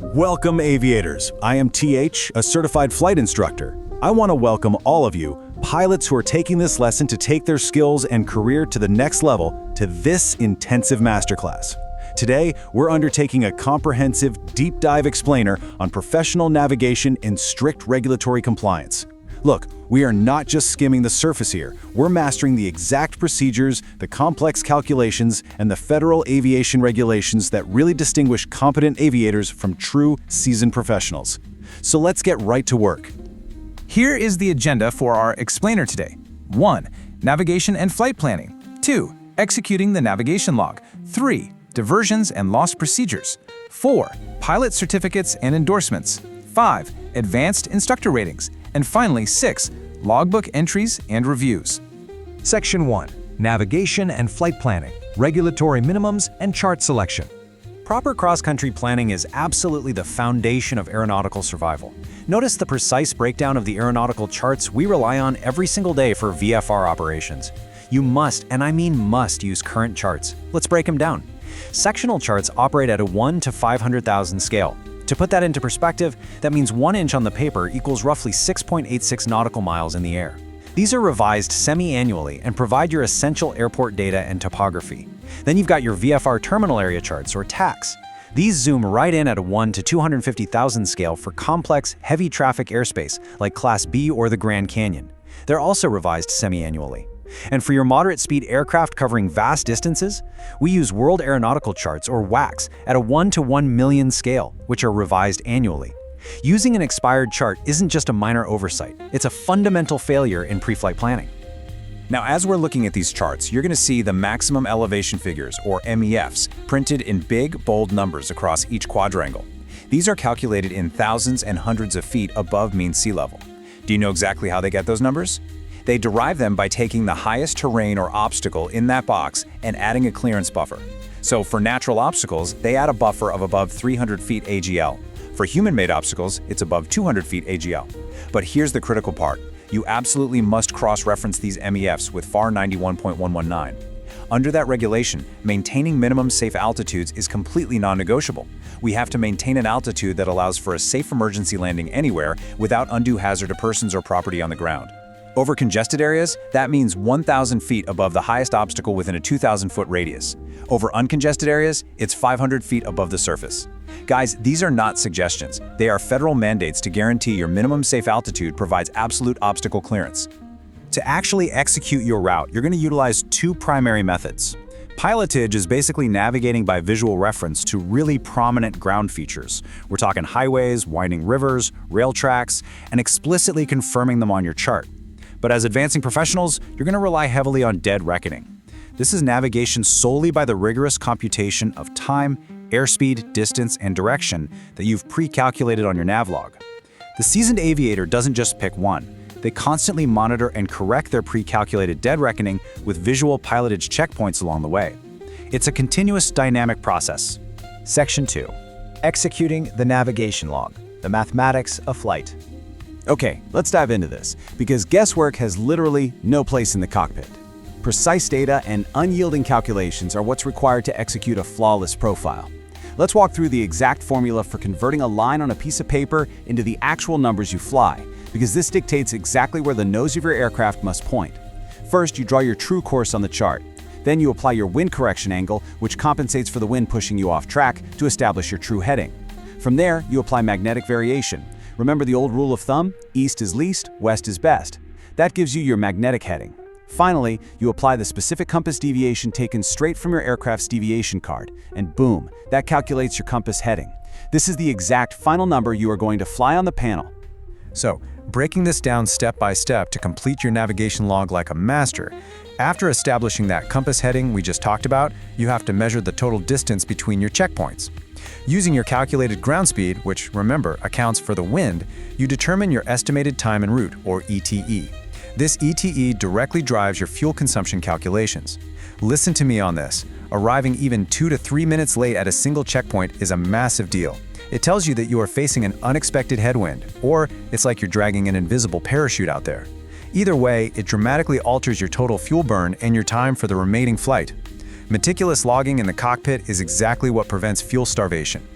Welcome, aviators. I am TH, a certified flight instructor. I want to welcome all of you, pilots who are taking this lesson to take their skills and career to the next level, to this intensive masterclass. Today, we're undertaking a comprehensive, deep dive explainer on professional navigation and strict regulatory compliance. Look, we are not just skimming the surface here. We're mastering the exact procedures, the complex calculations, and the federal aviation regulations that really distinguish competent aviators from true, seasoned professionals. So let's get right to work. Here is the agenda for our explainer today. 1. Navigation and flight planning. 2. Executing the navigation log. 3. Diversions and loss procedures. 4. Pilot certificates and endorsements. 5. Advanced instructor ratings. And finally, 6. Logbook entries and reviews. Section 1. Navigation and flight planning, regulatory minimums, and chart selection. Proper cross-country planning is absolutely the foundation of aeronautical survival. Notice the precise breakdown of the aeronautical charts we rely on every single day for VFR operations. You must, and I mean must, use current charts. Let's break them down. Sectional charts operate at a 1 to 500,000 scale. To put that into perspective, that means 1 inch on the paper equals roughly 6.86 nautical miles in the air. These are revised semi-annually and provide your essential airport data and topography. Then you've got your VFR Terminal Area Charts, or TACs. These zoom right in at a 1 to 250,000 scale for complex, heavy traffic airspace like Class B or the Grand Canyon. They're also revised semi-annually. And for your moderate speed aircraft covering vast distances, we use World Aeronautical Charts, or WACs, at a 1 to 1 million scale, which are revised annually. Using an expired chart isn't just a minor oversight, it's a fundamental failure in pre-flight planning. Now, as we're looking at these charts, you're going to see the maximum elevation figures, or MEFs, printed in big, bold numbers across each quadrangle. These are calculated in thousands and hundreds of feet above mean sea level. Do you know exactly how they get those numbers? They derive them by taking the highest terrain or obstacle in that box and adding a clearance buffer. So for natural obstacles, they add a buffer of above 300 feet AGL. For human-made obstacles, it's above 200 feet AGL. But here's the critical part. You absolutely must cross-reference these MEFs with FAR 91.119. Under that regulation, maintaining minimum safe altitudes is completely non-negotiable. We have to maintain an altitude that allows for a safe emergency landing anywhere without undue hazard to persons or property on the ground. Over congested areas, that means 1,000 feet above the highest obstacle within a 2,000-foot radius. Over uncongested areas, it's 500 feet above the surface. Guys, these are not suggestions. They are federal mandates to guarantee your minimum safe altitude provides absolute obstacle clearance. To actually execute your route, you're going to utilize 2 primary methods. Pilotage is basically navigating by visual reference to really prominent ground features. We're talking highways, winding rivers, rail tracks, and explicitly confirming them on your chart. But as advancing professionals, you're going to rely heavily on dead reckoning. This is navigation solely by the rigorous computation of time, airspeed, distance, and direction that you've pre-calculated on your navlog. The seasoned aviator doesn't just pick one. They constantly monitor and correct their pre-calculated dead reckoning with visual pilotage checkpoints along the way. It's a continuous dynamic process. Section 2. Executing the navigation log, the mathematics of flight. Okay, let's dive into this, because guesswork has literally no place in the cockpit. Precise data and unyielding calculations are what's required to execute a flawless profile. Let's walk through the exact formula for converting a line on a piece of paper into the actual numbers you fly, because this dictates exactly where the nose of your aircraft must point. First, you draw your true course on the chart. Then you apply your wind correction angle, which compensates for the wind pushing you off track to establish your true heading. From there, you apply magnetic variation. Remember the old rule of thumb? East is least, west is best. That gives you your magnetic heading. Finally, you apply the specific compass deviation taken straight from your aircraft's deviation card, and boom, that calculates your compass heading. This is the exact final number you are going to fly on the panel. So, breaking this down step by step to complete your navigation log like a master, after establishing that compass heading we just talked about, you have to measure the total distance between your checkpoints. Using your calculated ground speed, which, remember, accounts for the wind, you determine your estimated time en route, or ETE. This ETE directly drives your fuel consumption calculations. Listen to me on this. Arriving even 2 to 3 minutes late at a single checkpoint is a massive deal. It tells you that you are facing an unexpected headwind, or it's like you're dragging an invisible parachute out there. Either way, it dramatically alters your total fuel burn and your time for the remaining flight. Meticulous logging in the cockpit is exactly what prevents fuel starvation.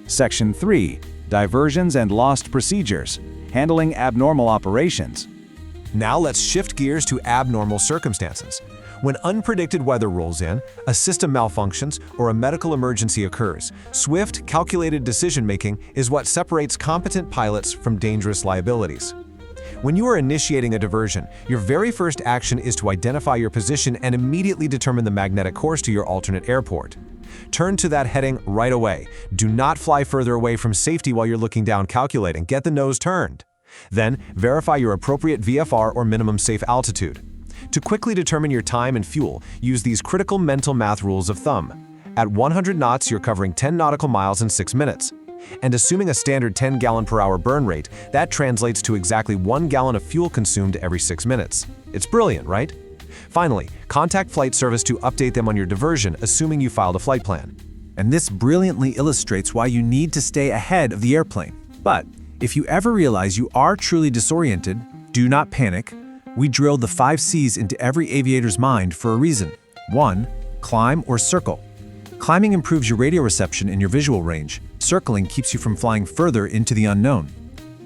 Section 3. Diversions and lost procedures. Handling abnormal operations. Now let's shift gears to abnormal circumstances. When unpredicted weather rolls in, a system malfunctions, or a medical emergency occurs, swift, calculated decision-making is what separates competent pilots from dangerous liabilities. When you are initiating a diversion, your very first action is to identify your position and immediately determine the magnetic course to your alternate airport. Turn to that heading right away. Do not fly further away from safety while you're looking down calculating. Get the nose turned. Then, verify your appropriate VFR or minimum safe altitude. To quickly determine your time and fuel, use these critical mental math rules of thumb. At 100 knots, you're covering 10 nautical miles in 6 minutes. And assuming a standard 10-gallon-per-hour burn rate, that translates to exactly 1 gallon of fuel consumed every 6 minutes. It's brilliant, right? Finally, contact flight service to update them on your diversion, assuming you filed a flight plan. And this brilliantly illustrates why you need to stay ahead of the airplane. But if you ever realize you are truly disoriented, do not panic. We drilled the 5 C's into every aviator's mind for a reason. 1. Climb or circle. Climbing improves your radio reception and your visual range. Circling keeps you from flying further into the unknown.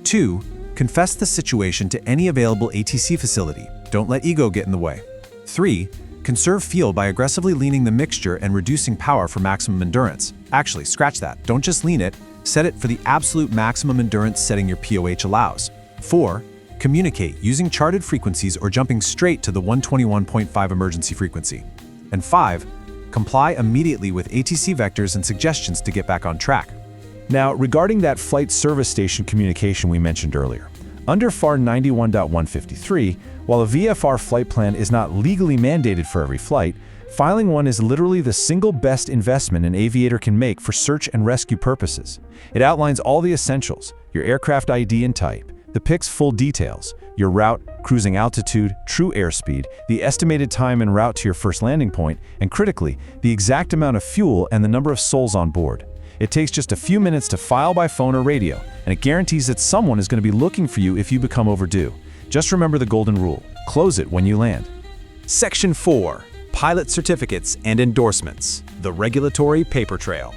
2. Confess the situation to any available ATC facility. Don't let ego get in the way. 3. Conserve fuel by aggressively leaning the mixture and reducing power for maximum endurance. Actually, scratch that. Don't just lean it. Set it for the absolute maximum endurance setting your POH allows. 4. Communicate using charted frequencies or jumping straight to the 121.5 emergency frequency. And 5. Comply immediately with ATC vectors and suggestions to get back on track. Now, regarding that flight service station communication we mentioned earlier, under FAR 91.153, while a VFR flight plan is not legally mandated for every flight, filing one is literally the single best investment an aviator can make for search and rescue purposes. It outlines all the essentials: your aircraft ID and type, the PIC's full details, your route, cruising altitude, true airspeed, the estimated time en route to your first landing point, and critically, the exact amount of fuel and the number of souls on board. It takes just a few minutes to file by phone or radio, and it guarantees that someone is going to be looking for you if you become overdue. Just remember the golden rule: close it when you land. Section 4. Pilot Certificates and Endorsements. The Regulatory Paper Trail.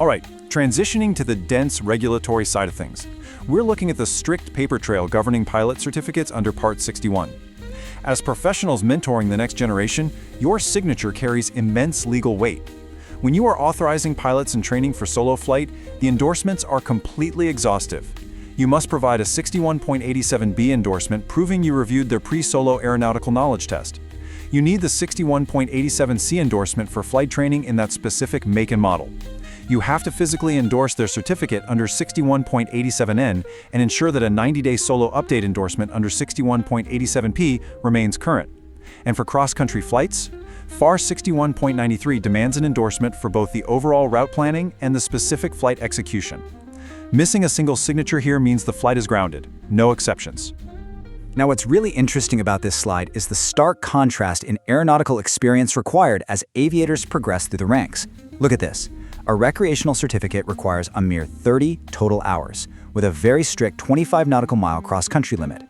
All right, transitioning to the dense regulatory side of things. We're looking at the strict paper trail governing pilot certificates under Part 61. As professionals mentoring the next generation, your signature carries immense legal weight. When you are authorizing pilots in training for solo flight, the endorsements are completely exhaustive. You must provide a 61.87B endorsement proving you reviewed their pre-solo aeronautical knowledge test. You need the 61.87C endorsement for flight training in that specific make and model. You have to physically endorse their certificate under 61.87N and ensure that a 90-day solo update endorsement under 61.87P remains current. And for cross-country flights, FAR 61.93 demands an endorsement for both the overall route planning and the specific flight execution. Missing a single signature here means the flight is grounded. No exceptions. Now, what's really interesting about this slide is the stark contrast in aeronautical experience required as aviators progress through the ranks. Look at this. A recreational certificate requires a mere 30 total hours, with a very strict 25 nautical mile cross-country limit.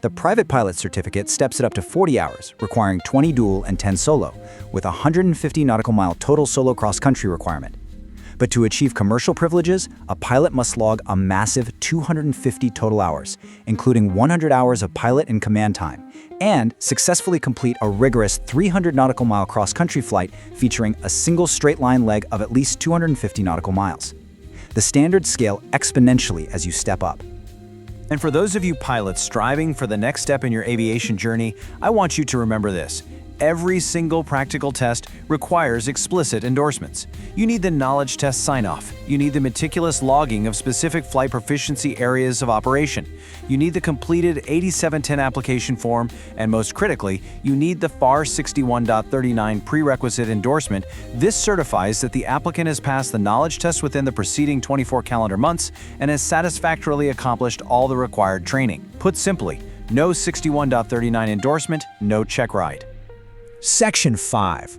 The private pilot certificate steps it up to 40 hours, requiring 20 dual and 10 solo, with a 150 nautical mile total solo cross-country requirement. But to achieve commercial privileges, a pilot must log a massive 250 total hours, including 100 hours of pilot and command time, and successfully complete a rigorous 300 nautical mile cross-country flight featuring a single straight-line leg of at least 250 nautical miles. The standards scale exponentially as you step up. And for those of you pilots striving for the next step in your aviation journey, I want you to remember this. Every single practical test requires explicit endorsements. You need the knowledge test sign-off. You need the meticulous logging of specific flight proficiency areas of operation. You need the completed 8710 application form, and most critically, you need the FAR 61.39 prerequisite endorsement. This certifies that the applicant has passed the knowledge test within the preceding 24 calendar months and has satisfactorily accomplished all the required training. Put simply, no 61.39 endorsement, no check ride. Section 5.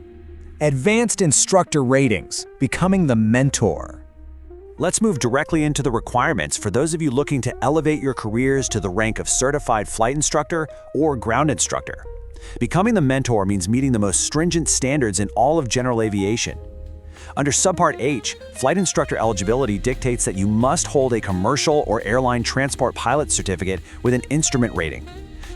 Advanced Instructor Ratings, Becoming the Mentor. Let's move directly into the requirements for those of you looking to elevate your careers to the rank of certified flight instructor or ground instructor. Becoming the mentor means meeting the most stringent standards in all of general aviation. Under Subpart H, flight instructor eligibility dictates that you must hold a commercial or airline transport pilot certificate with an instrument rating.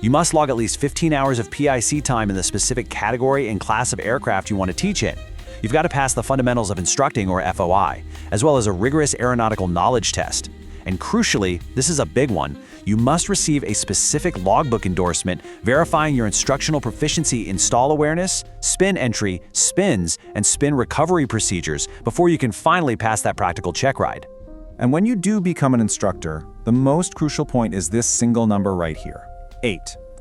You must log at least 15 hours of PIC time in the specific category and class of aircraft you want to teach in. You've got to pass the Fundamentals of Instructing, or FOI, as well as a rigorous aeronautical knowledge test. And crucially, this is a big one, you must receive a specific logbook endorsement verifying your instructional proficiency in stall awareness, spin entry, spins, and spin recovery procedures before you can finally pass that practical check ride. And when you do become an instructor, the most crucial point is this single number right here, 8.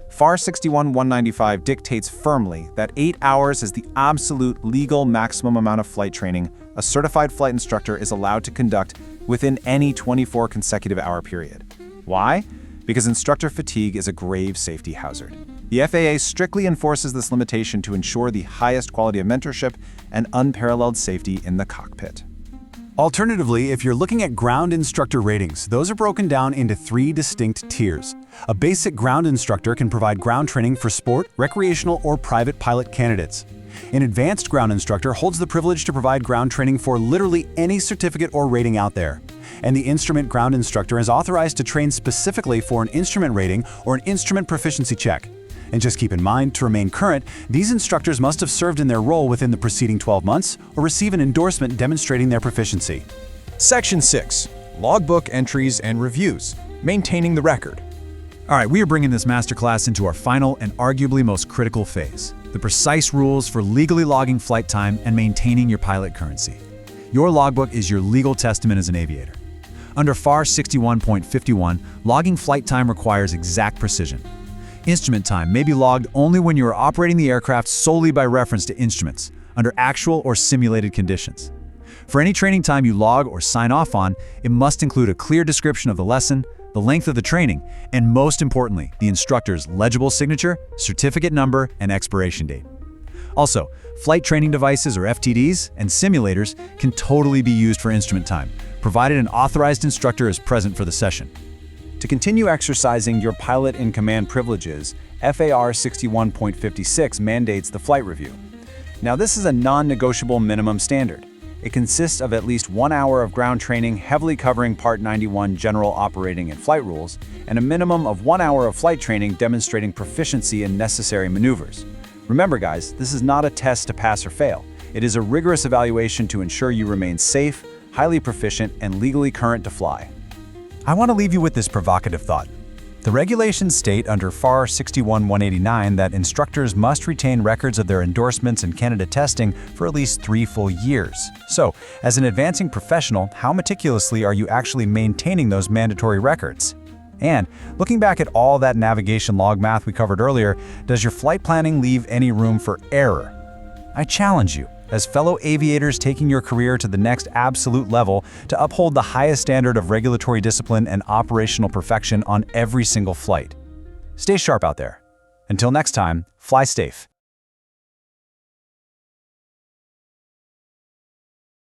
FAR 61-195 dictates firmly that 8 hours is the absolute legal maximum amount of flight training a certified flight instructor is allowed to conduct within any 24 consecutive hour period. Why? Because instructor fatigue is a grave safety hazard. The FAA strictly enforces this limitation to ensure the highest quality of mentorship and unparalleled safety in the cockpit. Alternatively, if you're looking at ground instructor ratings, those are broken down into 3 distinct tiers. A basic ground instructor can provide ground training for sport, recreational, or private pilot candidates. An advanced ground instructor holds the privilege to provide ground training for literally any certificate or rating out there. And the instrument ground instructor is authorized to train specifically for an instrument rating or an instrument proficiency check. And just keep in mind, to remain current, these instructors must have served in their role within the preceding 12 months or receive an endorsement demonstrating their proficiency. Section 6. Logbook entries and reviews. Maintaining the record. All right, we are bringing this masterclass into our final and arguably most critical phase, the precise rules for legally logging flight time and maintaining your pilot currency. Your logbook is your legal testament as an aviator. Under FAR 61.51, logging flight time requires exact precision. Instrument time may be logged only when you are operating the aircraft solely by reference to instruments, under actual or simulated conditions. For any training time you log or sign off on, it must include a clear description of the lesson, the length of the training, and most importantly, the instructor's legible signature, certificate number, and expiration date. Also, flight training devices or FTDs and simulators can totally be used for instrument time, provided an authorized instructor is present for the session. To continue exercising your pilot in command privileges, FAR 61.56 mandates the flight review. Now, this is a non-negotiable minimum standard. It consists of at least 1 hour of ground training heavily covering Part 91 General Operating and Flight Rules, and a minimum of 1 hour of flight training demonstrating proficiency in necessary maneuvers. Remember guys, this is not a test to pass or fail. It is a rigorous evaluation to ensure you remain safe, highly proficient, and legally current to fly. I want to leave you with this provocative thought. The regulations state under FAR 61-189 that instructors must retain records of their endorsements and candidate testing for at least 3 full years. So, as an advancing professional, how meticulously are you actually maintaining those mandatory records? And, looking back at all that navigation log math we covered earlier, does your flight planning leave any room for error? I challenge you, as fellow aviators taking your career to the next absolute level, to uphold the highest standard of regulatory discipline and operational perfection on every single flight. Stay sharp out there. Until next time, fly safe.